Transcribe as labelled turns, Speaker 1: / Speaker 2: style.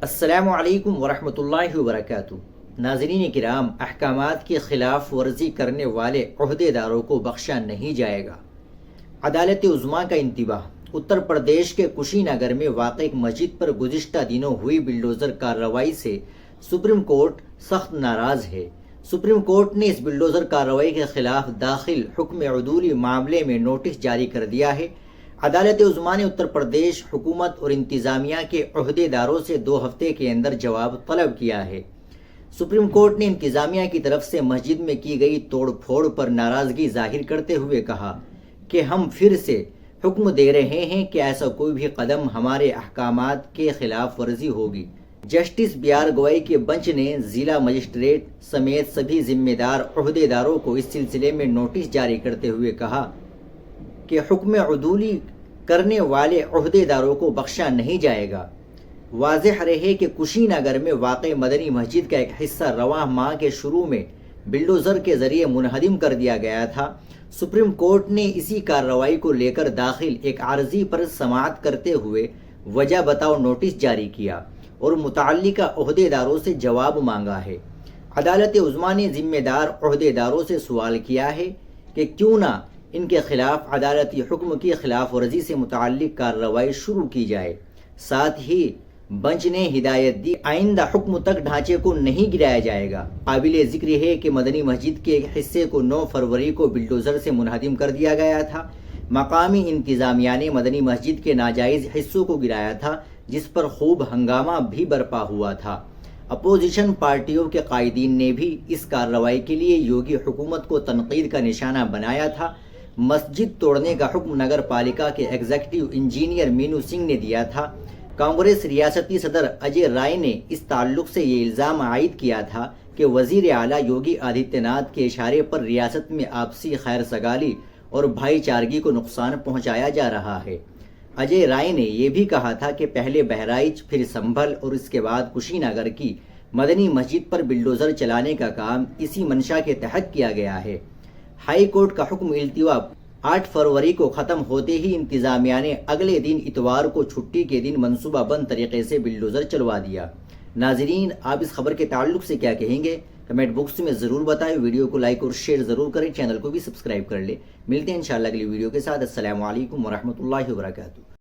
Speaker 1: السلام علیکم ورحمۃ اللہ وبرکاتہ۔ ناظرین کرام، احکامات کی خلاف ورزی کرنے والے عہدے داروں کو بخشا نہیں جائے گا۔ عدالت عظمیٰ کا انتباہ۔ اتر پردیش کے کشی نگر میں واقع ایک مسجد پر گزشتہ دنوں ہوئی بلڈوزر کارروائی سے سپریم کورٹ سخت ناراض ہے۔ سپریم کورٹ نے اس بلڈوزر کارروائی کے خلاف داخل حکم عدولی معاملے میں نوٹس جاری کر دیا ہے۔ عدالت عظمیٰ نے اتر پردیش حکومت اور انتظامیہ کے عہدے داروں سے 2 ہفتے کے اندر جواب طلب کیا ہے۔ سپریم کورٹ نے انتظامیہ کی طرف سے مسجد میں کی گئی توڑ پھوڑ پر ناراضگی ظاہر کرتے ہوئے کہا کہ ہم پھر سے حکم دے رہے ہیں کہ ایسا کوئی بھی قدم ہمارے احکامات کے خلاف ورزی ہوگی۔ جسٹس بی آر گوئی کے بنچ نے ضلع مجسٹریٹ سمیت سبھی ذمہ دار عہدے داروں کو اس سلسلے میں نوٹس جاری کرتے ہوئے کہا کہ حکم عدولی کرنے والے عہدے داروں کو بخشا نہیں جائے گا۔ واضح رہے کہ کشی نگر میں واقع مدنی مسجد کا ایک حصہ رواں ماہ کے شروع میں بلڈوزر کے ذریعے منہدم کر دیا گیا تھا۔ سپریم کورٹ نے اسی کارروائی کو لے کر داخل ایک عارضی پر سماعت کرتے ہوئے وجہ بتاؤ نوٹس جاری کیا اور متعلقہ عہدے داروں سے جواب مانگا ہے۔ عدالت عظمیٰ نے ذمہ دار عہدے داروں سے سوال کیا ہے کہ کیوں نہ ان کے خلاف عدالتی حکم کی خلاف ورزی سے متعلق کارروائی شروع کی جائے۔ ساتھ ہی بنچ نے ہدایت دی آئندہ حکم تک ڈھانچے کو نہیں گرایا جائے گا۔ قابل ذکر ہے کہ مدنی مسجد کے ایک حصے کو 9 فروری کو بلڈوزر سے منہدم کر دیا گیا تھا۔ مقامی انتظامیہ نے مدنی مسجد کے ناجائز حصوں کو گرایا تھا، جس پر خوب ہنگامہ بھی برپا ہوا تھا۔ اپوزیشن پارٹیوں کے قائدین نے بھی اس کارروائی کے لیے یوگی حکومت کو تنقید کا نشانہ بنایا تھا۔ مسجد توڑنے کا حکم نگر پالیکا کے ایگزیکٹو انجینئر مینو سنگھ نے دیا تھا۔ کانگریس ریاستی صدر اجے رائے نے اس تعلق سے یہ الزام عائد کیا تھا کہ وزیر اعلیٰ یوگی آدتیہ ناتھ کے اشارے پر ریاست میں آپسی خیر سگالی اور بھائی چارگی کو نقصان پہنچایا جا رہا ہے۔ اجے رائے نے یہ بھی کہا تھا کہ پہلے بہرائچ، پھر سنبھل اور اس کے بعد کشی نگر کی مدنی مسجد پر بلڈوزر چلانے کا کام اسی منشا کے تحت کیا گیا ہے۔ ہائی کورٹ کا حکم التوا 8 فروری کو ختم ہوتے ہی انتظامیہ نے اگلے دن اتوار کو چھٹی کے دن منصوبہ بند طریقے سے بلڈوزر چلوا دیا۔ ناظرین، آپ اس خبر کے تعلق سے کیا کہیں گے؟ کمنٹ باکس میں ضرور بتائیں۔ ویڈیو کو لائک اور شیئر ضرور کریں، چینل کو بھی سبسکرائب کر لیں۔ ملتے ہیں انشاءاللہ اگلی ویڈیو کے ساتھ۔ السلام علیکم ورحمۃ اللہ وبرکاتہ۔